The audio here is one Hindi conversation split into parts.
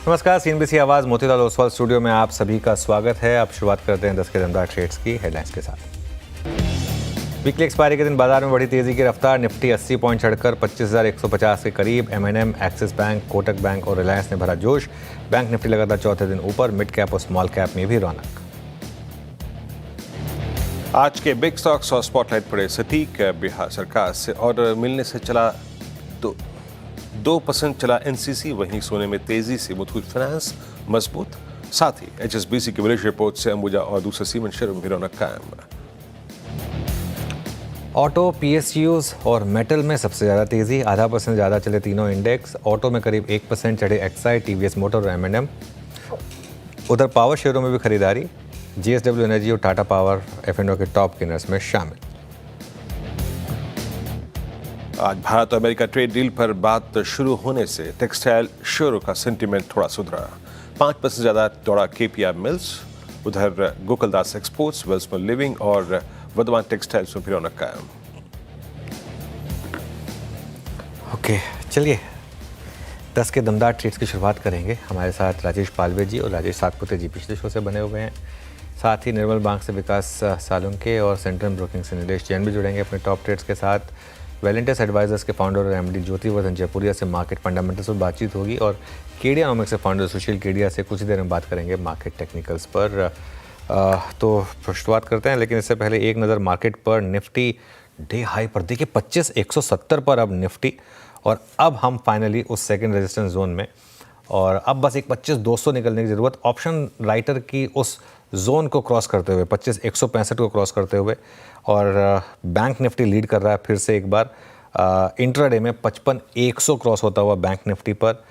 नमस्कार, सीएनबीसी आवाज़ मोतीलाल ओसवाल स्टूडियो में आप सभी का स्वागत है। अब शुरुआत करते हैं 10 के दमदार ट्रेड्स की हेडलाइंस के साथ। वीकली एक्सपायरी के दिन बाजार में बढ़ी तेजी की रफ्तार। निफ्टी 80 पॉइंट चढ़कर 25,150 के करीब। एमएनएम, एक्सिस बैंक, कोटक बैंक और रिलायंस ने भरा जोश। बैंक निफ्टी लगातार चौथे दिन ऊपर। मिड कैप और स्मॉल कैप में भी रौनक। आज के बिग स्टॉक्स और स्पॉटलाइट पड़े सटीक। बिहार सरकार से ऑर्डर मिलने से चला 2% चला एनसीसी। वहीं सोने में तेजी से मुथूट फाइनेंस मजबूत। साथ ही एचएसबीसी की बुलिश रिपोर्ट से अंबुजा और दूसरे सीमेंट शेयर में भी रौनक कायम। ऑटो, पीएसयूज और मेटल में सबसे ज़्यादा तेजी। 0.5% ज़्यादा चले तीनों इंडेक्स। ऑटो में करीब 1% चढ़े एक्साइड, टीवीएस मोटर और एमएनएम। उधर पावर शेयरों में भी खरीदारी। जेएसडब्ल्यू एनर्जी और टाटा पावर एफ&ओ के टॉप गेनर्स में शामिल। आज भारत और अमेरिका ट्रेड डील पर बात शुरू होने से टेक्सटाइल शेयरों का सेंटीमेंट थोड़ा सुधरा। 5% ज्यादा दौड़ा केपीआर मिल्स। उधर गोकुलदास एक्सपोर्ट्स, वेल्समन लिविंग और वर्धमान टेक्सटाइल्स में भी रौनक कायम। ओके, चलिए 10 के दमदार ट्रेड्स की शुरुआत करेंगे। हमारे साथ राजेश पालवे जी और राजेश सातपुते जी पिछले शो से बने हुए हैं। साथ ही निर्मल बैंक से विकास सालुंके और सेंट्रल ब्रोकिंग से निलेश जैन भी जुड़ेंगे अपने टॉप ट्रेड्स के साथ। वेलेंटस एडवाइजर्स के फाउंडर और एमडी ज्योतिवर्धन जयपुरिया से मार्केट फंडामेंटल्स पर बातचीत होगी और केडियानॉमिक्स के फाउंडर सुशील केडिया से कुछ देर में बात करेंगे मार्केट टेक्निकल्स पर। तो शुरुआत करते हैं, लेकिन इससे पहले एक नज़र मार्केट पर। निफ्टी डे हाई पर देखिए 25,170 पर अब निफ्टी, और अब हम फाइनली उस सेकंड रेजिस्टेंस जोन में, और अब बस एक 25,200 निकलने की ज़रूरत। ऑप्शन राइटर की उस जोन को क्रॉस करते हुए 25,165 को क्रॉस करते हुए, और बैंक निफ्टी लीड कर रहा है फिर से एक बार। इंट्राडे में 55,100 क्रॉस होता हुआ बैंक निफ्टी पर।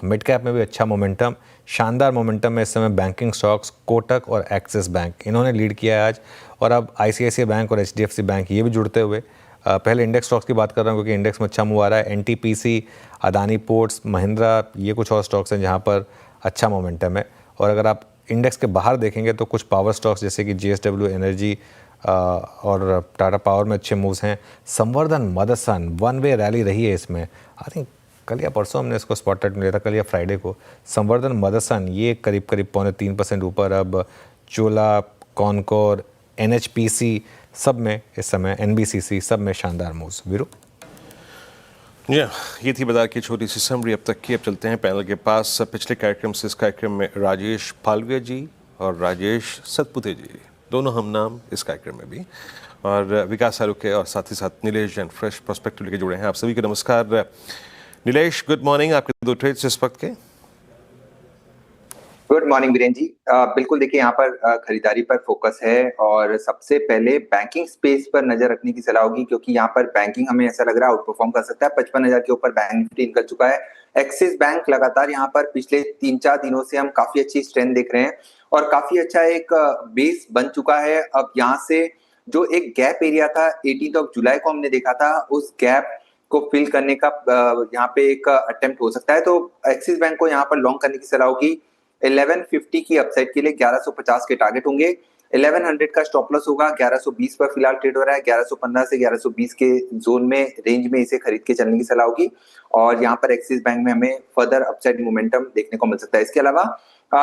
मिड कैप में भी अच्छा मोमेंटम, शानदार मोमेंटम में इस समय बैंकिंग स्टॉक्स कोटक और एक्सिस बैंक इन्होंने लीड किया है आज। और अब आईसीआईसीआई बैंक और एचडीएफसी बैंक ये भी जुड़ते हुए। पहले इंडेक्स स्टॉक्स की बात कर रहा हूँ क्योंकि इंडेक्स में अच्छा मूव आ रहा है। एनटीपीसी, अदानी पोर्ट्स, महिंद्रा, ये कुछ और स्टॉक्स हैं जहाँ पर अच्छा मोमेंटम है। और अगर आप इंडेक्स के बाहर देखेंगे तो कुछ पावर स्टॉक्स जैसे कि जेएसडब्ल्यू एनर्जी और टाटा पावर में अच्छे मूव्स हैं। संवर्धन मदरसन वन वे रैली रही है इसमें। आई थिंक कल या परसों हमने इसको स्पॉटलाइट में लिया था, कल या फ्राइडे को। संवर्धन मदरसन ये करीब 3% ऊपर। अब चोला, कॉनकोर, एनएचपीसी सब में इस समय, एनबीसीसी सब में शानदार मूव्स। वीरू, ये थी बाजार की छोटी सी समरी अब तक की। अब चलते हैं पैनल के पास। पिछले कार्यक्रम से इस कार्यक्रम में राजेश पालवे जी और राजेश सतपुते जी दोनों हम नाम इस कार्यक्रम में भी, और विकास सालुके और साथ ही साथ निलेश जैन फ्रेश पर्सपेक्टिव लेके जुड़े हैं। आप सभी को नमस्कार। Nilesh, good morning. आपके दो ट्रेड्स इस वक्त के। Good morning Virendra ji. बिल्कुल देखिए, यहाँ पर खरीदारी पर फोकस है और सबसे पहले बैंकिंग स्पेस पर नजर रखने की सलाह होगी, क्योंकि यहाँ पर बैंकिंग हमें ऐसा लग रहा है आउट परफॉर्म कर सकता है। 55,000 के ऊपर बैंक निफ्टी निकल चुका है। एक्सिस बैंक लगातार यहाँ पर पिछले 3-4 दिनों से हम काफी अच्छी स्ट्रेंथ देख रहे हैं और काफी अच्छा एक बेस बन चुका है। अब यहाँ से जो एक गैप एरिया था 18 जुलाई को हमने देखा था, उस गैप को फिल करने का यहाँ पे एक अटेम्प्ट हो सकता है। तो एक्सिस बैंक को यहाँ पर लॉन्ग करने की सलाह होगी। 1150 की अपसाइड के लिए 1150 के टारगेट होंगे। 1100 का स्टॉप लॉस होगा। 1120 पर फिलहाल ट्रेड हो रहा है। 1115 से 1120 के जोन में रेंज में इसे खरीद के चलने की सलाह होगी और यहाँ पर एक्सिस बैंक में हमें फर्दर अपसाइड मोमेंटम देखने को मिल सकता है। इसके अलावा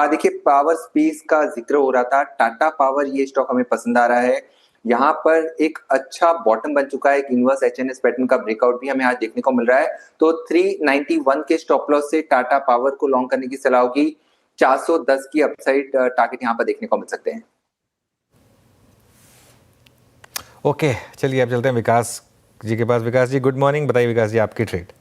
देखिए, पावर स्पेस का जिक्र हो रहा था। टाटा पावर ये स्टॉक हमें पसंद आ रहा है। यहाँ पर एक अच्छा बॉटम बन चुका है। एक इनवर्स एचएनएस पैटर्न का ब्रेकआउट भी हमें आज देखने को मिल रहा है। तो 391 के स्टॉप लॉस से टाटा पावर को लॉन्ग करने की सलाह होगी। 410 की अपसाइड टारगेट यहाँ पर देखने को मिल सकते हैं। ओके, चलिए अब चलते हैं विकास जी के पास। विकास जी, गुड मॉर्निंग। बताइए विकास जी, आपकी trade.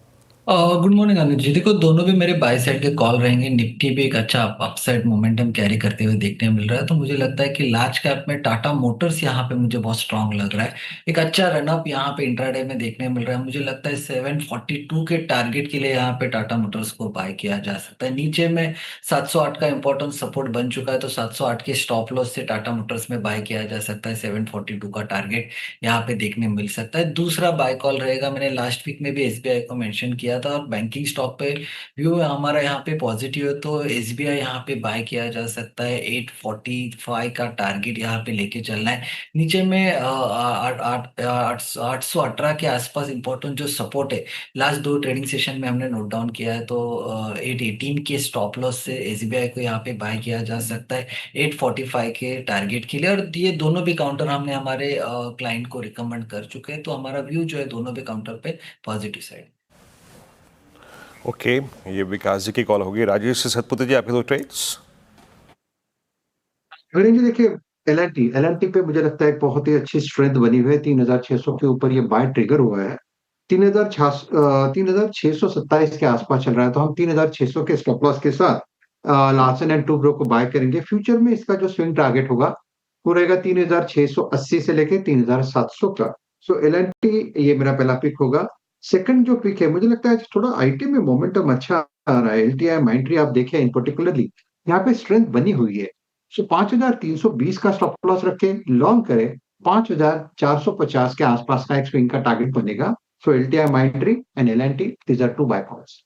Good morning Anand ji. देखो, दोनों भी मेरे बाय साइड के कॉल रहेंगे। निफ्टी भी एक अच्छा अपसाइड मोमेंटम कैरी करते हुए देखने मिल रहा है, तो मुझे लगता है कि लार्ज कैप में टाटा मोटर्स यहाँ पे मुझे बहुत स्ट्रांग लग रहा है। एक अच्छा रनअप यहाँ पे इंट्राडे में देखने मिल रहा है। मुझे लगता है 742 के टारगेट के लिए यहाँ पे टाटा मोटर्स को बाय किया जा सकता है। नीचे में 708 का इंपॉर्टेंट सपोर्ट बन चुका है, तो 708 के स्टॉप लॉस से टाटा मोटर्स में बाय किया जा सकता है। 742 का टारगेट यहाँ पे देखने मिल सकता है। दूसरा बाय कॉल रहेगा, मैंने लास्ट वीक में भी एसबीआई को मेंशन किया किया था। और बैंकिंग स्टॉक पे व्यू हमारा यहाँ पे पॉजिटिव है, तो एसबीआई यहाँ पे बाय किया जा सकता है। 845 का टारगेट यहाँ पे लेके चलना है। नीचे में 818 के आसपास इंपॉर्टेंट जो सपोर्ट है, लास्ट दो ट्रेडिंग सेशन में हमने नोट डाउन किया है, तो 818 के स्टॉप लॉस से एसबीआई को यहाँ पे बाय किया जा सकता है 845 के टारगेट के लिए। और ये दोनों भी काउंटर हमने हमारे क्लाइंट को रिकमेंड कर चुके हैं, तो हमारा व्यू जो है दोनों भी काउंटर पे पॉजिटिव साइड। ओके, ये विकास जी की कॉल होगी। राजेश सतपुते जी, आपके दो ट्रेड्स। जी देखिए, एल एन टी पे मुझे लगता है एक बहुत ही अच्छी स्ट्रेंथ बनी हुई है। 3600 के ऊपर ये बाय ट्रिगर हुआ है। 3627 के आसपास चल रहा है, तो हम 3600 के स्टॉप लॉस के साथ लार्सन एंड टूब्रो को बाय करेंगे। फ्यूचर में इसका जो स्विंग टारगेट होगा वो रहेगा 3680 से लेके 3700 का। सो एल एन टी ये मेरा पहला पिक होगा। सेकंड जो पिक है, मुझे लगता है थोड़ा आईटी में मोमेंटम अच्छा आ रहा है। एलटीआई माइंट्री आप देखें इन पर्टिकुलरली, यहाँ पे स्ट्रेंथ बनी हुई है। सो 5320 का स्टॉप लॉस रखें, लॉन्ग करें। 5450 के आसपास का एक स्विंग का टारगेट बनेगा। So LTI Mindtree and L and T, these are two buy calls.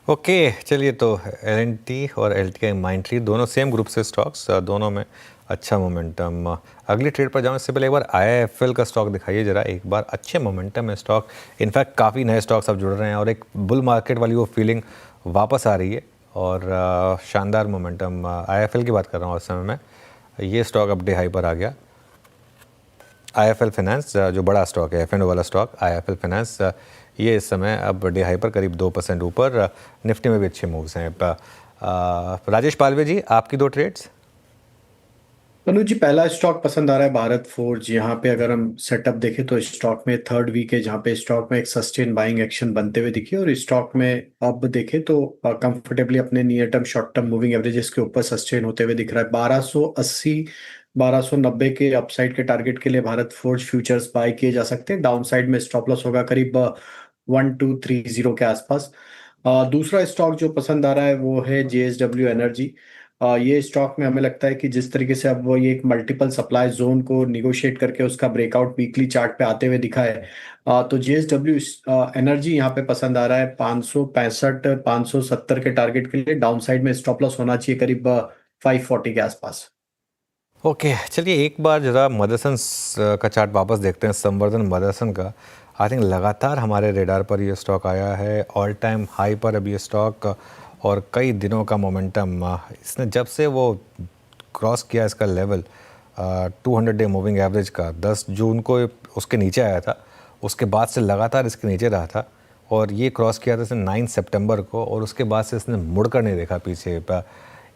Okay, चलिए, तो एल&टी और एल.टी.आई. माइंट्री दोनों सेम ग्रुप से स्टॉक्स, दोनों में अच्छा मोमेंटम। अगली ट्रेड पर जाऊँ इससे पहले एक बार आईआईएफएल का स्टॉक दिखाइए जरा एक बार। अच्छे मोमेंटम है स्टॉक, इनफैक्ट काफ़ी नए स्टॉक्स अब जुड़ रहे हैं और एक बुल मार्केट वाली वो फीलिंग वापस आ रही है और शानदार मोमेंटम। आईआईएफएल की बात कर रहा हूँ उस समय में। ये स्टॉक अब डे हाई पर आ गया। आईएफएल फाइनेंस जो बड़ा स्टॉक है, एफ एंड वाला स्टॉक आईएफएल फाइनेंस, ये इस समय अब डे हाई पर करीब 2% ऊपर। निफ्टी में भी अच्छे मूव्स हैं। राजेश पालवे जी, आपकी दो ट्रेड्स। अनुज जी, पहला स्टॉक पसंद आ रहा है भारत फोर्ज। यहाँ पे अगर हम सेटअप देखें तो स्टॉक में थर्ड वीक है जहाँ पे स्टॉक में एक सस्टेन बाइंग एक्शन बनते हुए दिखी, और स्टॉक में अब देखें तो कंफर्टेबली अपने near term short term moving averages के ऊपर सस्टेन होते हुए दिख रहा है। 1280 1290 के अपसाइड के टारगेट के लिए भारत फोर्ज फ्यूचर्स बाय किए जा सकते हैं। डाउन साइड में स्टॉप लॉस होगा करीब 1230 के आसपास। दूसरा स्टॉक जो पसंद आ रहा है वो है जेएसडब्ल्यू एनर्जी। ये स्टॉक में हमें लगता है कि जिस तरीके से अब वो ये एक मल्टीपल सप्लाई जोन को निगोशिएट करके उसका ब्रेकआउट वीकली चार्ट पे आते हुए दिखा है, तो जेएसडब्ल्यू एनर्जी यहाँ पे पसंद आ रहा है। 565 570 के टारगेट के लिए डाउन साइड में स्टॉप लॉस होना चाहिए करीब 540 के आसपास। ओके, चलिए एक बार जरा मदरसन का चार्ट वापस देखते हैं। संवर्धन मदरसन का आई थिंक लगातार हमारे रेडार पर ये स्टॉक आया है, ऑल टाइम हाई पर अभी ये स्टॉक, और कई दिनों का मोमेंटम। इसने जब से वो क्रॉस किया इसका लेवल 200 डे मूविंग एवरेज का, 10 जून को उसके नीचे आया था, उसके बाद से लगातार इसके नीचे रहा था और ये क्रॉस किया था इसने 9 सितंबर को, और उसके बाद से इसने मुड़कर नहीं देखा पीछे।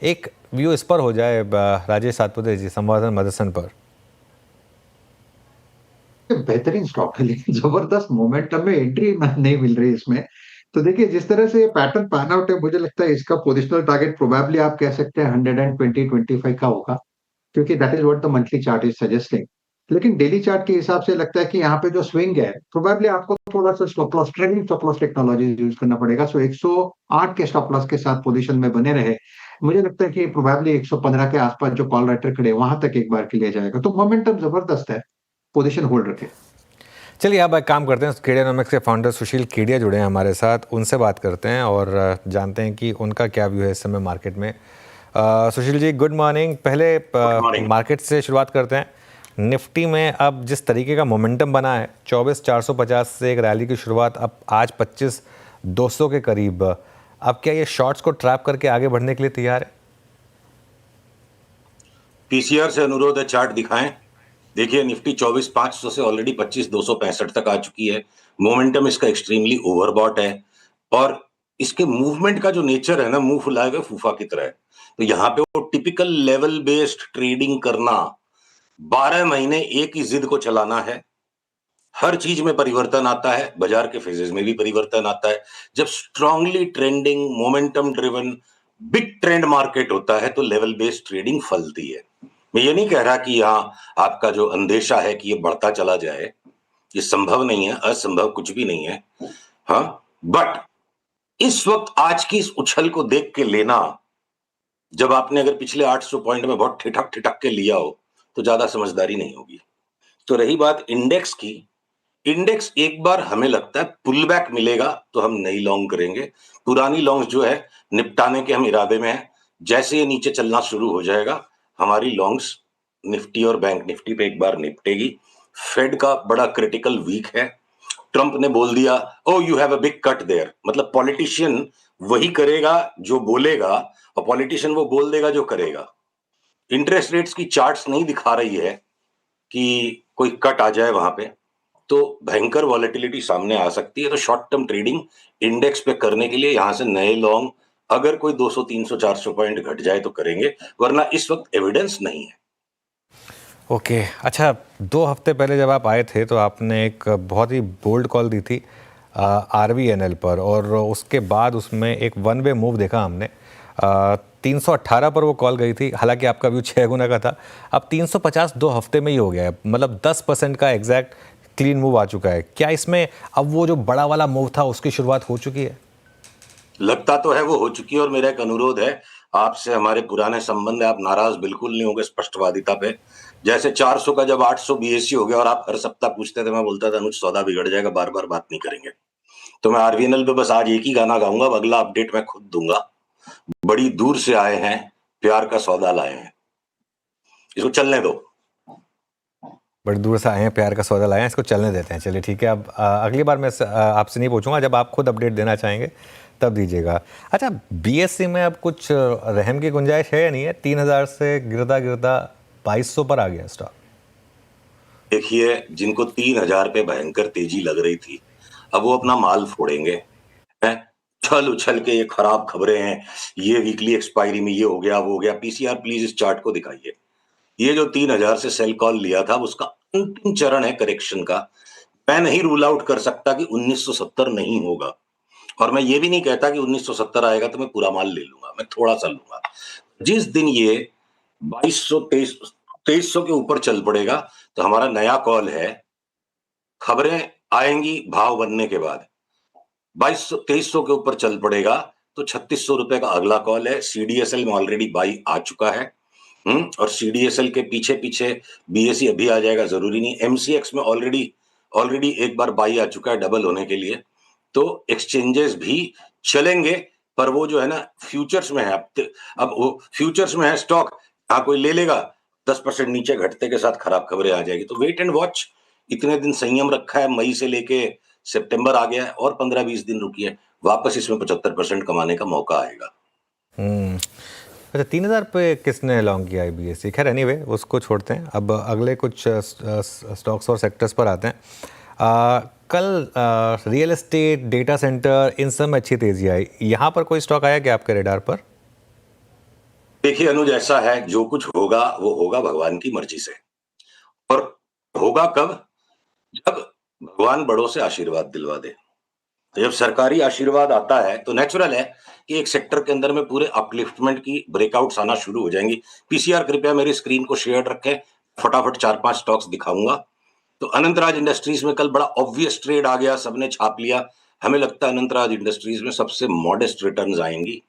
एक व्यू इस पर हो जाए राजेश सातपुते जी, संवर्धन मदरसन पर। बेहतरीन स्टॉक है, लेकिन जबरदस्त मोमेंटम में एंट्री नहीं मिल रही इसमें। तो देखिए, जिस तरह से पैटर्न पैन आउट है, मुझे लगता है इसका पोजिशनल टारगेट प्रोबेबली आप कह सकते हैं 120-25 का होगा, क्योंकि that is what the monthly chart is suggesting. लेकिन डेली चार्ट के हिसाब से लगता है कि यहाँ पे जो स्विंग है, प्रोबेबली आपको थोड़ा सा stop loss, trading stop loss technology use करना पड़ेगा। सो 108 के स्टॉप लॉस के साथ पोजीशन में बने रहे। मुझे लगता है कि प्रोबेबली 115 के आसपास जो कॉल राइटर खड़े वहां तक एक बार के लिए जाएगा। तो मोमेंटम जबरदस्त है, पोजीशन होल्ड रखे। चलिए अब एक काम करते हैं, केडियानॉमिक्स के फाउंडर सुशील केडिया जुड़े हैं हमारे साथ, उनसे बात करते हैं और जानते हैं कि उनका क्या व्यू है इस समय मार्केट में। Sushil ji, good morning. पहले मार्केट से शुरुआत करते हैं। निफ्टी में अब जिस तरीके का मोमेंटम बना है, 24,450 से एक रैली की शुरुआत, अब आज 25,200 के करीब। अब क्या ये शॉर्ट्स को ट्रैप करके आगे बढ़ने के लिए तैयार है? पीसीआर से अनुरोध है, चार्ट दिखाएं। देखिए, निफ्टी 24,500 से ऑलरेडी 25,265 तक आ चुकी है। मोमेंटम इसका एक्सट्रीमली ओवरबॉट है और इसके मूवमेंट का जो नेचर है ना, मुंह फुलाए हुए फूफा की तरह है। तो यहाँ पे वो टिपिकल लेवल बेस्ड ट्रेडिंग करना, 12 महीने एक ही जिद को चलाना है। हर चीज में परिवर्तन आता है, बाजार के फेजेस में भी परिवर्तन आता है। जब strongly trending, momentum driven, big trend market होता है तो लेवल बेस्ड ट्रेडिंग फलती है। मैं ये नहीं कह रहा कि यहाँ आपका जो अंदेशा है कि ये बढ़ता चला जाए, ये संभव नहीं है, असंभव कुछ भी नहीं है। हाँ, बट इस वक्त आज की इस उछल को देख के लेना, जब आपने अगर पिछले 800 पॉइंट में बहुत ठिठक ठिठक के लिया हो तो ज्यादा समझदारी नहीं होगी। तो रही बात इंडेक्स की, इंडेक्स एक बार हमें लगता है पुल बैक मिलेगा तो हम नई लॉन्ग करेंगे। पुरानी लॉन्ग्स जो है निपटाने के हम इरादे में हैं। जैसे ये नीचे चलना शुरू हो जाएगा, हमारी लॉन्ग्स निफ्टी और बैंक निफ्टी पे एक बार निपटेगी। फेड का बड़ा क्रिटिकल वीक है। ट्रंप ने बोल दिया, oh you have a big cut there, मतलब पॉलिटिशियन वही करेगा जो बोलेगा, और पॉलिटिशियन वो बोल देगा जो करेगा। इंटरेस्ट रेट्स की चार्ट्स नहीं दिखा रही है कि कोई कट आ जाए वहां पे, तो भयंकर वॉलेटिलिटी सामने आ सकती है। तो शॉर्ट टर्म ट्रेडिंग इंडेक्स पे करने के लिए यहां से नए लॉन्ग अगर कोई 200 300 400 पॉइंट घट जाए तो करेंगे, वरना इस वक्त एविडेंस नहीं है। ओके अच्छा, 2 हफ्ते पहले जब आप आए थे तो आपने एक बहुत ही बोल्ड कॉल दी थी RVNL पर, और उसके बाद उसमें एक वन वे मूव देखा हमने। 318 पर वो कॉल गई थी, हालांकि आपका व्यू 6 गुना का था। अब 350 2 हफ्ते में ही हो गया है, मतलब 10% का एग्जैक्ट क्लीन मूव आ चुका है। क्या इसमें अब वो जो बड़ा वाला मूव था उसकी शुरुआत हो चुकी है? लगता तो है वो हो चुकी है, और मेरा एक अनुरोध है आपसे, हमारे पुराने संबंध है, आप नाराज बिल्कुल नहीं होंगे स्पष्टवादिता पे। जैसे 400 का जब 800 BSE हो गया और आप हर सप्ताह पूछते थे, मैं बोलता था अनुज सौदा बिगड़ जाएगा, बार बार बात नहीं करेंगे। तो मैं RVNL पे बस आज एक ही गाना गाऊंगा, अब अगला अपडेट मैं खुद दूंगा। बड़ी दूर से आए हैं, प्यार का सौदा लाए हैं, इसको चलने दो। बड़ी दूर से आए हैं, प्यार का सौदा लाए हैं, इसको चलने देते हैं। चलिए ठीक है, अब अगली बार मैं आपसे नहीं पूछूंगा, जब आप खुद अपडेट देना चाहेंगे तब दीजिएगा। अच्छा, BSE में अब कुछ रहम की गुंजाइश है या नहीं है? 3000 से गिरदा गिरदा 2200 पर आ गया स्टॉक। देखिए, जिनको 3000 पे भयंकर तेजी लग रही थी, अब वो अपना माल फोड़ेंगे। हैं? उछल उछल के ये खराब खबरें हैं, ये वीकली एक्सपायरी में ये हो गया वो हो गया। PCR प्लीज इस चार्ट को दिखाइए। ये जो 3000 से सेल कॉल लिया था, उसका अंतिम चरण है करेक्शन का। मैं नहीं रूल आउट कर सकता कि 1970 नहीं होगा, और मैं ये भी नहीं कहता कि 1970 आएगा तो मैं पूरा माल ले लूंगा, मैं थोड़ा सा लूंगा। जिस दिन ये 2200 2300 के ऊपर चल पड़ेगा, तो हमारा नया कॉल है, खबरें आएंगी भाव बनने के बाद। 2300 के ऊपर चल पड़ेगा तो 3600 रुपए का अगला कॉल है। CDSL में ऑलरेडी बाई आ चुका है, और CDSL के पीछे पीछे BSE अभी आ जाएगा, जरूरी नहीं। MCX में ऑलरेडी एक बार बाई आ चुका है डबल होने के लिए। तो एक्सचेंजेस भी चलेंगे, पर वो जो है ना फ्यूचर्स में है। अब वो फ्यूचर्स में है स्टॉक, हाँ कोई ले लेगा, 10% नीचे घटते के साथ खराब खबरें आ जाएगी। तो वेट एंड वॉच, इतने दिन संयम रखा है, मई से लेके सितंबर आ गया है, और 15-20 दिन रुकिए, वापस इसमें 75% कमाने का मौका आएगा। अच्छा, 3000 पे किसने लॉन्ग किया है BSE? खैर एनीवे, उसको छोड़ते हैं। अब अगले कुछ स्टॉक्स और सेक्टर्स पर आते हैं। कल रियल एस्टेट, डेटा सेंटर, इन सब में अच्छी तेजी आई। यहाँ पर कोई स्टॉक आया क्या आपके रेडार पर? देखिए अनुज, ऐसा है, जो कुछ होगा वो होगा भगवान की मर्जी से, और होगा कब? जब भगवान बड़ों से आशीर्वाद दिलवा दे। तो जब सरकारी आशीर्वाद आता है तो नेचुरल है कि एक सेक्टर के अंदर में पूरे अपलिफ्टमेंट की ब्रेकआउट्स आना शुरू हो जाएंगी। PCR कृपया मेरी स्क्रीन को शेयर रखें, फटाफट 4-5 स्टॉक्स दिखाऊंगा। तो अनंतराज इंडस्ट्रीज में कल बड़ा ऑब्वियस ट्रेड आ गया, सबने छाप लिया। हमें लगता है अनंतराज इंडस्ट्रीज में सबसे मॉडेस्ट रिटर्न्स आएंगी।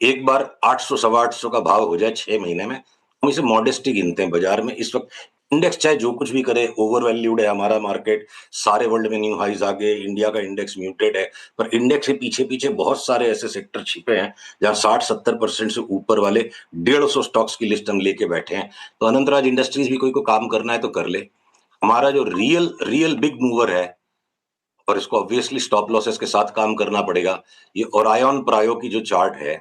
एक बार 800 सवा 800 का भाव हो जाए 6 महीने में, हम इसे मॉडेस्ट ही गिनते हैं बाजार में। इस वक्त इंडेक्स चाहे जो कुछ भी करे, ओवर वैल्यूड है हमारा मार्केट, सारे वर्ल्ड में न्यू हाइज आ गए, इंडिया का इंडेक्स म्यूटेड है, पर इंडेक्स के पीछे पीछे बहुत सारे ऐसे सेक्टर छिपे हैं जहां 60-70% से ऊपर वाले 150 स्टॉक्स की लिस्ट हम लेके बैठे हैं। तो अनंतराज इंडस्ट्रीज भी कोई को काम करना है तो कर ले। हमारा जो रियल बिग मूवर है, और इसको ऑब्वियसली स्टॉप लॉसेस के साथ काम करना पड़ेगा, ये ओरायन प्रायो की जो चार्ट है,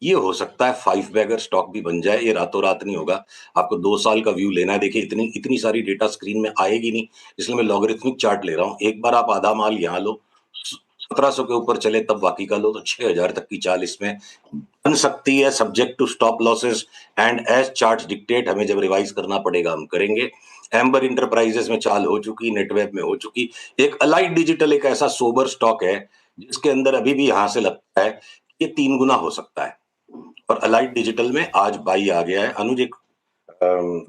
ये हो सकता है 5 बैगर स्टॉक भी बन जाए। ये रातों रात नहीं होगा, आपको 2 साल का व्यू लेना है। देखिए, इतनी सारी डेटा स्क्रीन में आएगी नहीं, इसलिए मैं लॉगरिथमिक चार्ट ले रहा हूं। एक बार आप आधा माल यहां लो, 1700 के ऊपर चले तब बाकी का लो, तो 6000 तक की चाल इसमें बन सकती है, subject to stop losses and as chart dictate. हमें जब रिवाइज करना पड़ेगा हम करेंगे। एम्बर इंटरप्राइजेस में चाल हो चुकी, नेटवेब में हो चुकी। एक अलाइट डिजिटल एक ऐसा सोबर स्टॉक है जिसके अंदर अभी भी यहां से लगता है ये 3 गुना हो सकता है, और अलाइट डिजिटल में आज बाई आ गया है। अनुज, एक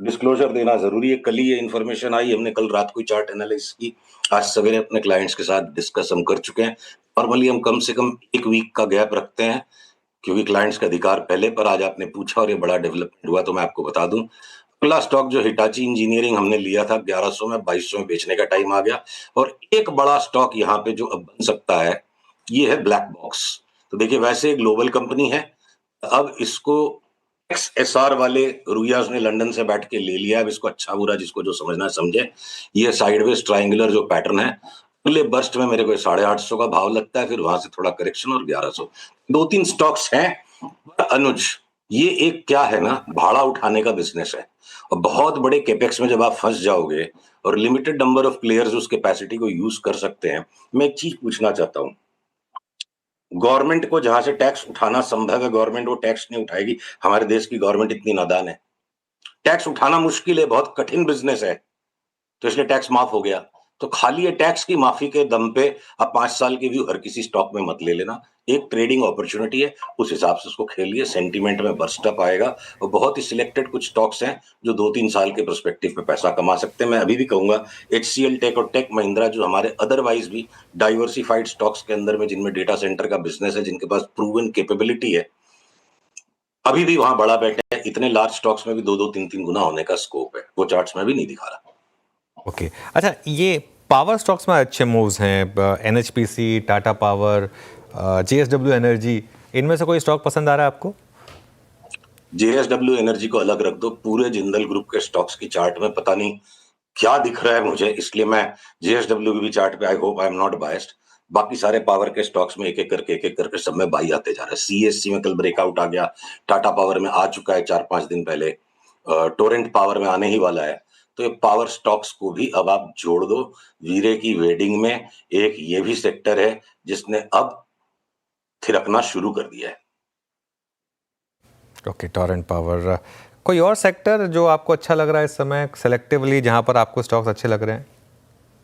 डिस्क्लोजर देना जरूरी है। कल ही ये इन्फॉर्मेशन आई, हमने कल रात को चार्ट एनालिसिस की, आज सवेरे अपने क्लाइंट्स के साथ डिस्कस हम कर चुके हैं। नॉर्मली हम कम से कम 1 वीक का गैप रखते हैं, क्योंकि क्लाइंट्स का अधिकार पहले, पर आज आपने पूछा और ये बड़ा डेवलपमेंट हुआ तो मैं आपको बता दूं। अगला स्टॉक जो हिटाची इंजीनियरिंग हमने लिया था 1100 में, 2200 में बेचने का टाइम आ गया। और एक बड़ा स्टॉक यहाँ पे जो अब बन सकता है, ये है ब्लैक बॉक्स। तो देखिए वैसे ग्लोबल कंपनी है, अब इसको XSR वाले रुयाज ने लंदन से बैठ के ले लिया। अब इसको अच्छा बुरा जिसको जो समझना है समझे। ये साइडवेज ट्रायंगुलर जो पैटर्न है, अगले बर्स्ट में मेरे को 850 का भाव लगता है, फिर वहां से थोड़ा करेक्शन और 1100। 2-3 स्टॉक्स हैं। पर अनुज, ये एक क्या है ना, भाड़ा उठाने का बिजनेस है। और बहुत बड़े कैपेक्स में जब आप फंस जाओगे और लिमिटेड नंबर ऑफ प्लेयर्स उस कैपेसिटी को यूज कर सकते हैं। मैं एक चीज पूछना चाहता हूं, गवर्नमेंट को जहां से टैक्स उठाना संभव है, गवर्नमेंट वो टैक्स नहीं उठाएगी। हमारे देश की गवर्नमेंट इतनी नादान है। टैक्स उठाना मुश्किल है, बहुत कठिन बिजनेस है, तो इसलिए टैक्स माफ हो गया। तो खाली ये टैक्स की माफी के दम पे आप 5 साल की व्यू हर किसी स्टॉक में मत ले लेना। एक ट्रेडिंग अपॉर्चुनिटी है, उस हिसाब से उसको खेलिए। सेंटीमेंट में बर्स्ट अप आएगा और बहुत ही सिलेक्टेड कुछ स्टॉक्स हैं जो 2-3 साल के पर्सपेक्टिव में पैसा कमा सकते हैं। मैं अभी भी कहूंगा HCL टेक और टेक महिंद्रा जो हमारे अदरवाइज भी डाइवर्सिफाइड स्टॉक्स के अंदर में, जिनमें डेटा सेंटर का बिजनेस है, जिनके पास प्रूवन कैपेबिलिटी है, अभी भी वहां बड़ा बेट है। इतने लार्ज स्टॉक्स में भी 2-2, 3-3 गुना होने का स्कोप है। वो चार्ट्स में भी नहीं दिखा रहा। ओके, अच्छा, ये पावर स्टॉक्स में अच्छे मूव्स हैं, NHPC, Tata power, JSW energy, इनमें से कोई स्टॉक पसंद आ रहा है आपको? JSW एनर्जी को अलग रख दो, पूरे जिंदल ग्रुप के स्टॉक्स की चार्ट में पता नहीं क्या दिख रहा है मुझे, इसलिए मैं JSW की भी चार्ट पे, I hope I am not biased. बाकी सारे पावर के स्टॉक्स में एक एक करके सब में बाई आते जा रहे हैं। CSC में कल ब्रेकआउट आ गया, टाटा पावर में आ चुका है 4-5 दिन पहले, टोरेंट पावर में आने ही वाला है। तो ये पावर स्टॉक्स को भी अब आप जोड़ दो। वीरे की वेडिंग में एक ये भी सेक्टर है जिसने अब थिरकना शुरू कर दिया है। Okay, Torrent power. कोई और सेक्टर जो आपको अच्छा लग रहा है इस समय सेलेक्टिवली, जहां पर आपको स्टॉक्स अच्छे लग रहे हैं?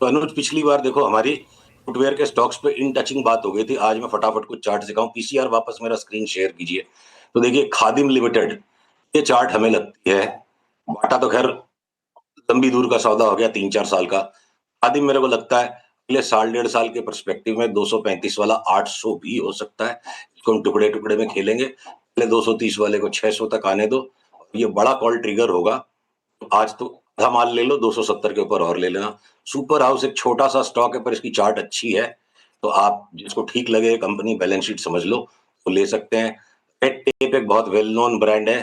तो अनुज, पिछली बार देखो हमारी फुटवेयर के स्टॉक्स पे इन टचिंग बात हो गई थी। आज मैं फटाफट कुछ चार्ट दिखाऊं। PCR वापस मेरा स्क्रीन शेयर कीजिए। तो देखिए खादिम लिमिटेड, ये चार्ट हमें लगती है, बाटा तो खैर लंबी दूर का सौदा हो गया 3-4 साल का। खादिम मेरे को लगता है अगले 1.5 साल के पर्सपेक्टिव में 235 वाला 800 भी हो सकता है। इसको हम टुकड़े टुकड़े में खेलेंगे। पहले 230 वाले को 600 तक आने दो, ये बड़ा कॉल ट्रिगर होगा। आज तो आधा माल ले लो, 270 के ऊपर और ले लेना। सुपर हाउस एक छोटा सा स्टॉक है, पर इसकी चार्ट अच्छी है, तो आप जिसको ठीक लगे, कंपनी बैलेंस शीट समझ लो तो ले सकते हैं। रेड टेप एक बहुत वेल नोन ब्रांड है,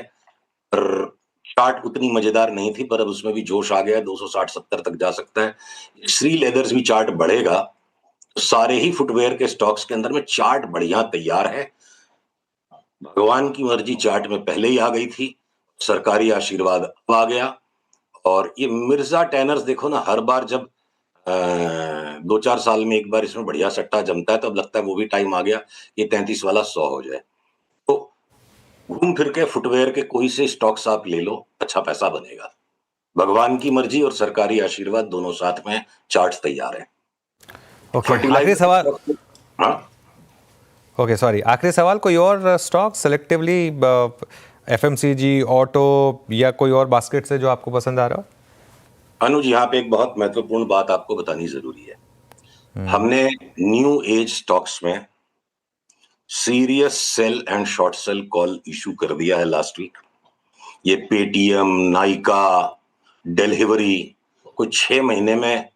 पर चार्ट उतनी मजेदार नहीं थी, पर अब उसमें भी जोश आ गया, 260-70 तक जा सकता है। श्री लेदर्स भी चार्ट बढ़ेगा। तो सारे ही फुटवेयर के स्टॉक्स के अंदर में चार्ट बढ़िया तैयार है। भगवान की मर्जी चार्ट में पहले ही आ गई थी, सरकारी आशीर्वाद अब आ गया। और ये मिर्जा टैनर्स देखो ना, हर बार जब 2-4 साल में एक बार इसमें बढ़िया सट्टा जमता है, तो अब लगता है वो भी टाइम आ गया, ये 33 वाला 100 हो जाए। तो घूम फिर के फुटवेयर के कोई से स्टॉक्स आप ले लो, अच्छा पैसा बनेगा। भगवान की मर्जी और सरकारी आशीर्वाद दोनों साथ में, चार्ट्स तैयार है। ओके, आखिरी सवाल। हाँ, ओके, सॉरी, आखिरी सवाल, कोई और स्टॉक सेलेक्टिवली, FMCG, ऑटो या कोई और बास्केट से जो आपको पसंद आ रहा हो? अनुज, यहाँ पे एक बहुत महत्वपूर्ण बात आपको बतानी जरूरी है। हमने न्यू एज स्टॉक्स में serious sell and short sell call issue कर दिया है लास्ट वीक। ये पेटीएम, नाइका, डिलीवरी कोई 6 महीने में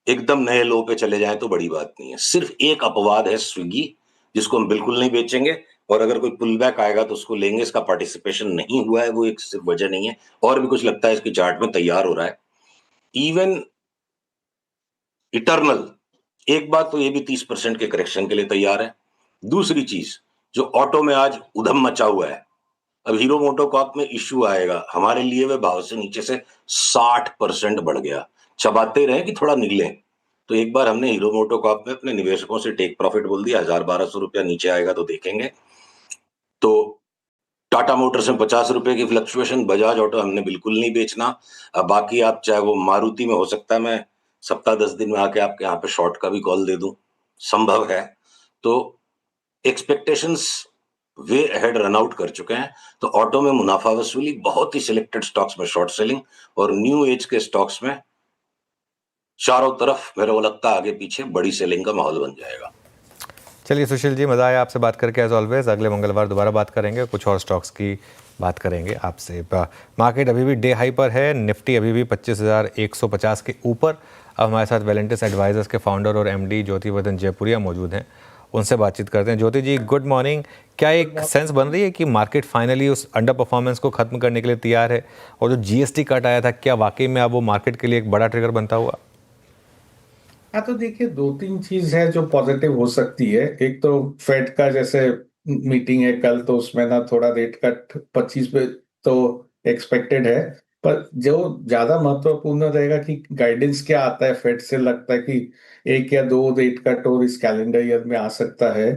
एकदम नए लो पे चले जाए तो बड़ी बात नहीं है। सिर्फ एक अपवाद है स्विगी, जिसको हम बिल्कुल नहीं बेचेंगे, और अगर कोई पुल बैक आएगा तो उसको लेंगे। इसका पार्टिसिपेशन नहीं हुआ है, वो एक सिर्फ वजह नहीं है, और भी कुछ लगता है इसकी चार्ट में तैयार हो रहा है। इवन इटर्नल, एक बात तो ये भी 30% के करेक्शन के लिए तैयार है। दूसरी चीज, जो ऑटो में आज उधम मचा हुआ है, अब हीरो मोटोकॉर्प में इश्यू आएगा, हमारे लिए वे भाव से नीचे से 60% बढ़ गया। चबाते रहे कि थोड़ा निकले। तो एक बार हमने हीरो मोटोकॉर्प में अपने निवेशकों से टेक प्रॉफिट बोल दिया, 1000-1200 रुपया नीचे आएगा तो देखेंगे। तो टाटा मोटर्स में 50 रुपए की फ्लक्चुएशन, बजाज ऑटो हमने बिल्कुल नहीं बेचना। अब बाकी आप चाहे वो मारुति में, हो सकता है मैं सप्ताह 10 दिन में आके आपके यहाँ पे शॉर्ट का भी कॉल दे दूं, संभव है। तो expectations way ahead run out कर चुके हैं। तो ऑटो में मुनाफा वसूली, बहुत ही सिलेक्टेड स्टॉक्स में शॉर्ट सेलिंग, और न्यू एज के स्टॉक्स में चारों तरफ मेरे को लगता है आगे पीछे बड़ी सेलिंग का माहौल बन जाएगा। चलिए सुशील जी, मज़ा आया आपसे बात करके एज ऑलवेज। अगले मंगलवार दोबारा बात करेंगे, कुछ और स्टॉक्स की बात करेंगे आपसे। मार्केट अभी भी डे हाई पर है, निफ्टी अभी भी 25,150 के ऊपर। अब हमारे साथ वेलेंटिस एडवाइजर्स के फाउंडर और एमडी ज्योति वर्धन जयपुरिया मौजूद हैं, उनसे बातचीत करते हैं। ज्योति जी, गुड मॉर्निंग। क्या एक सेंस बन रही है कि मार्केट फाइनली उस अंडर परफॉर्मेंस को खत्म करने के लिए तैयार है, और जो जीएसटी कट आया था, क्या वाकई में अब वो मार्केट के लिए एक बड़ा ट्रिगर बनता हुआ? हाँ, तो देखिए, दो तीन चीज है जो पॉजिटिव हो सकती है। एक तो फेड का जैसे मीटिंग है कल, तो उसमें ना थोड़ा रेट कट 25 पे तो एक्सपेक्टेड है। पर जो ज्यादा महत्वपूर्ण रहेगा कि गाइडेंस क्या आता है फेड से। लगता है कि एक या दो रेट कट और इस कैलेंडर ईयर में आ सकता है।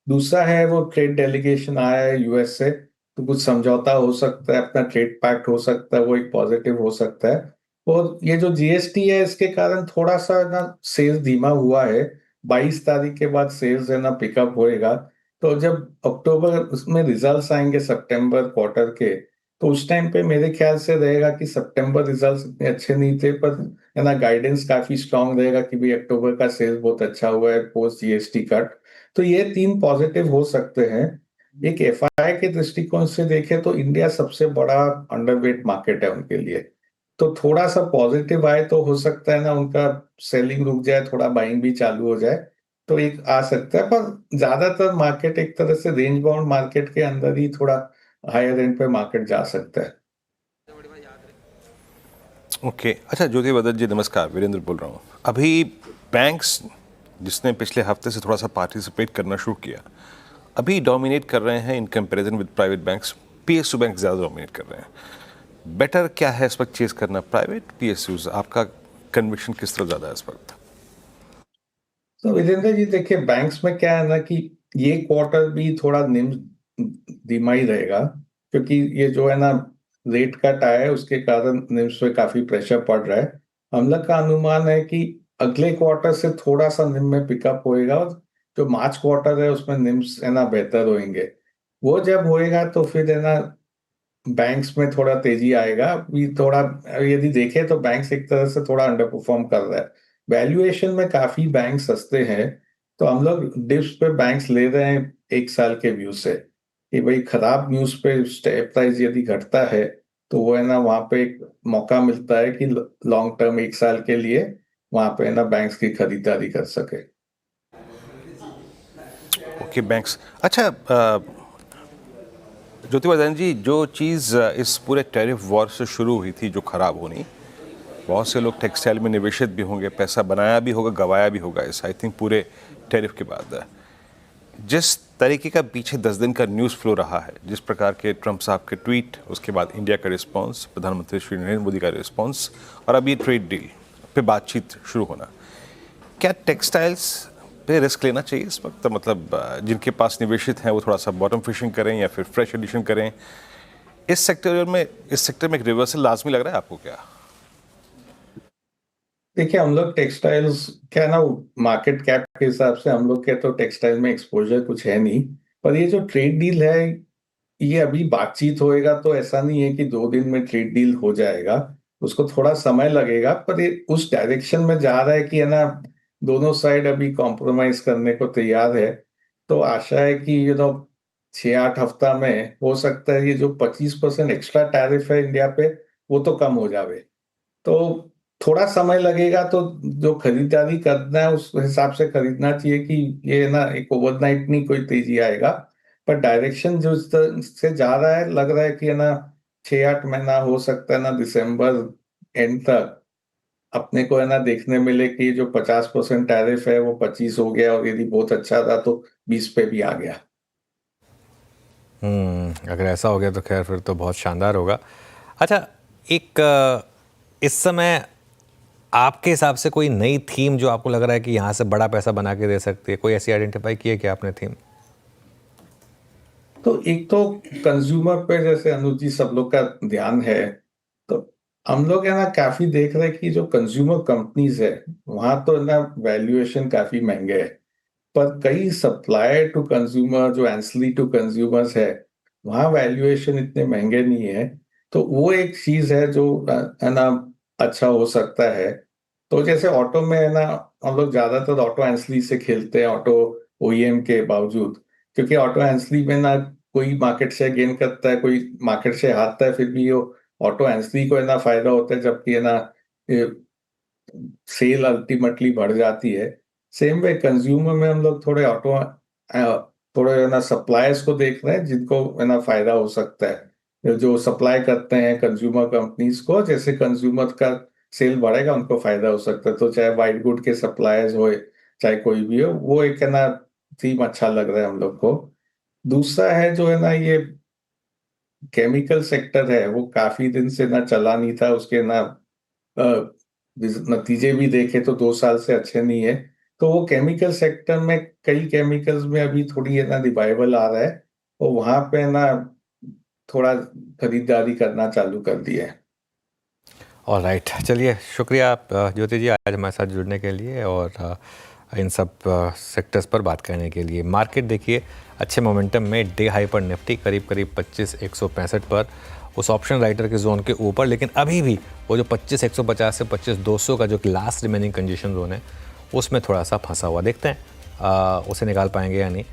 दूसरा है वो ट्रेड डेलीगेशन आया है यूएस से, तो कुछ समझौता हो सकता है, अपना ट्रेड पैक्ट हो सकता है, वो एक पॉजिटिव हो सकता है। और ये जो जीएसटी है, इसके कारण थोड़ा सा ना सेल्स धीमा हुआ है। 22 तारीख के बाद सेल्स है ना पिकअप होएगा। तो जब अक्टूबर उसमें रिजल्ट्स आएंगे सितंबर क्वार्टर के, तो उस टाइम पे मेरे ख्याल से रहेगा कि सितंबर रिजल्ट्स इतने अच्छे नहीं थे, पर है ना गाइडेंस काफी स्ट्रांग रहेगा कि भाई अक्टूबर का सेल्स बहुत अच्छा हुआ है पोस्ट जीएसटी कट। तो ये तीन पॉजिटिव हो सकते हैं। एक एफआई के दृष्टिकोण से देखें तो इंडिया सबसे बड़ा अंडरवेट मार्केट है उनके लिए। तो थोड़ा सा पॉजिटिव आए तो हो सकता है ना उनका सेलिंग रुक जाए, थोड़ा बाइंग भी चालू हो जाए, तो एक आ सकता है। पर ज्यादातर मार्केट एक तरह से रेंज बाउंड मार्केट के अंदर ही थोड़ा हायर एंड पे मार्केट जा सकता है। ओके, अच्छा ज्योति वर्धन जी नमस्कार, वीरेंद्र बोल रहा हूँ। अभी बैंक्स जिसने पिछले हफ्ते से थोड़ा सा पार्टिसिपेट करना शुरू किया, अभी डोमिनेट कर रहे हैं in comparison with private banks. PSU bank ज़्यादा डोमिनेट कर रहे हैं। बेटर क्या है इस वक्त चेज करना, प्राइवेट पीएसयूज? आपका कन्विक्शन किस तरह ज़्यादा है इस वक्त? तो विजेंद्र जी देखिए, बैंक्स में क्या है ना कि ये क्वार्टर भी थोड़ा निम्न धीमा ही रहेगा, क्योंकि ये जो है ना रेट कट आया है उसके कारण निम्स पे काफी प्रेशर पड़ रहा है। हम लोग का अनुमान है कि अगले क्वार्टर से थोड़ा सा निम में पिकअप होएगा, और जो मार्च क्वार्टर है उसमें निम्स है ना बेहतर होंगे। वो जब होएगा तो फिर है ना बैंक्स में थोड़ा तेजी आएगा। अभी थोड़ा यदि देखें तो बैंक्स एक तरह से थोड़ा अंडर परफॉर्म कर रहा है। वैल्यूएशन में काफी बैंक सस्ते हैं, तो हम लोग डिप्स पे बैंक्स ले रहे हैं एक साल के व्यू से, कि भाई खराब न्यूज पे स्टॉक प्राइस यदि घटता है तो वो है ना वहां पे एक मौका मिलता है कि लॉन्ग टर्म एक साल के लिए वहां पे है ना बैंक्स की खरीदारी कर सके। Okay, banks. अच्छा ज्योति वर्धन जी, जो चीज़ इस पूरे टैरिफ वॉर से शुरू हुई थी, जो खराब होनी, बहुत से लोग टेक्सटाइल में निवेशित भी होंगे, पैसा बनाया भी होगा, गवाया भी होगा इस आई थिंक पूरे टैरिफ के बाद। जिस तरीके का पीछे 10 दिन का न्यूज़ फ्लो रहा है, जिस प्रकार के ट्रंप साहब के ट्वीट, उसके बाद इंडिया का रिस्पांस, प्रधानमंत्री श्री नरेंद्र मोदी का रिस्पांस, और अब ये ट्रेड डील पे बातचीत शुरू होना, क्या टेक्सटाइल्स पे रिस्क लेना चाहिए इस वक्त? मतलब जिनके पास निवेशित हैं वो थोड़ा सा बॉटम फिशिंग करें या फिर फ्रेश एडिशन करें? इस सेक्टर में एक रिवर्सल लाजमी लग रहा है आपको क्या? देखिए, हम लोग टेक्सटाइल्स क्या है ना, मार्केट कैप के हिसाब से हम लोग के तो टेक्सटाइल में एक्सपोजर कुछ है नहीं। पर ये जो ट्रेड डील है, ये अभी बातचीत होएगा, तो ऐसा नहीं है कि 2 दिन में ट्रेड डील हो जाएगा। उसको थोड़ा समय लगेगा, पर ये उस डायरेक्शन में जा रहा है कि है ना दोनों साइड अभी कॉम्प्रोमाइज करने को तैयार है। तो आशा है कि 6-8 हफ्ता में हो सकता है ये जो 25% एक्स्ट्रा टैरिफ है इंडिया पे, वो तो कम हो जावे। तो थोड़ा समय लगेगा, तो जो खरीदारी करना है उस हिसाब से खरीदना चाहिए कि ये ना एक ओवरनाइट नहीं कोई तेजी आएगा। पर डायरेक्शन जो इस तरह से जा रहा है, लग रहा है कि है ना 6-8 महीना हो सकता है ना दिसंबर एंड तक अपने को है ना देखने मिले कि जो 50% टैरिफ है वो 25 हो गया, और यदि बहुत अच्छा था तो 20 पे भी आ गया। अगर ऐसा हो गया तो खैर फिर तो बहुत शानदार होगा। अच्छा, एक इस समय आपके हिसाब से कोई नई थीम जो आपको लग रहा है कि यहाँ से बड़ा पैसा बना के दे सकती है, कोई ऐसी आइडेंटिफाई की है क्या आपने थीम? तो एक तो कंज्यूमर पे जैसे अनुज जी सब लोग का ध्यान है, तो हम लोग है ना काफी देख रहे हैं कि जो कंज्यूमर कंपनीज है वहां तो है ना वैल्यूएशन काफी महंगे है। पर कई सप्लायर टू कंज्यूमर जो एंसली टू कंज्यूमर्स है, वहाँ वैल्यूएशन इतने महंगे नहीं है। तो वो एक चीज है जो है ना अच्छा हो सकता है। तो जैसे ऑटो में है ना, हम लोग ज्यादातर ऑटो एंसली से खेलते हैं ऑटो ओईएम के बावजूद, क्योंकि ऑटो एंसली में ना कोई मार्केट शेयर गेन करता है, कोई मार्केट शेयर हारता है, फिर भी वो ऑटो एंसिलरी को है ना फायदा होता है, जबकि है ना सेल अल्टीमेटली बढ़ जाती है। सेम वे कंज्यूमर में हम लोग थोड़े थोड़े है ना सप्लायर्स को देख रहे हैं जिनको है ना फायदा हो सकता है, जो सप्लाई करते हैं कंज्यूमर कंपनीज को, जैसे कंज्यूमर का सेल बढ़ेगा उनको फायदा हो सकता है। तो चाहे वाइट गुड के सप्लायर्स हो, चाहे कोई भी हो, वो एक है ना थीम अच्छा लग रहा है हम लोग को। दूसरा है जो है ना ये केमिकल सेक्टर है, वो काफी दिन से ना चला नहीं था, उसके ना नतीजे भी देखे तो 2 साल से अच्छे नहीं है। तो वो केमिकल सेक्टर में कई केमिकल्स में अभी थोड़ी है ना रिवाइवल आ रहा है, और वहां पे ना थोड़ा खरीदारी करना चालू कर दिया है। ऑल राइट, चलिए शुक्रिया आप ज्योति जी आज हमारे साथ जुड़ने के लिए और इन सब सेक्टर्स पर बात करने के लिए। मार्केट देखिए अच्छे मोमेंटम में, डे हाई पर निफ्टी करीब 25,165 पर उस ऑप्शन राइटर के जोन के ऊपर, लेकिन अभी भी वो जो 25,150 से 25,200 का जो लास्ट रिमेनिंग कंजेशन जोन है उसमें थोड़ा सा फंसा हुआ। देखते हैं उसे निकाल पाएंगे या नहीं।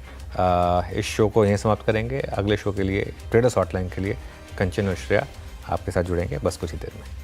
इस शो को यहीं समाप्त करेंगे। अगले शो के लिए ट्रेडर्स हॉटलाइन के लिए कंचन और श्रेया आपके साथ जुड़ेंगे बस कुछ ही देर में।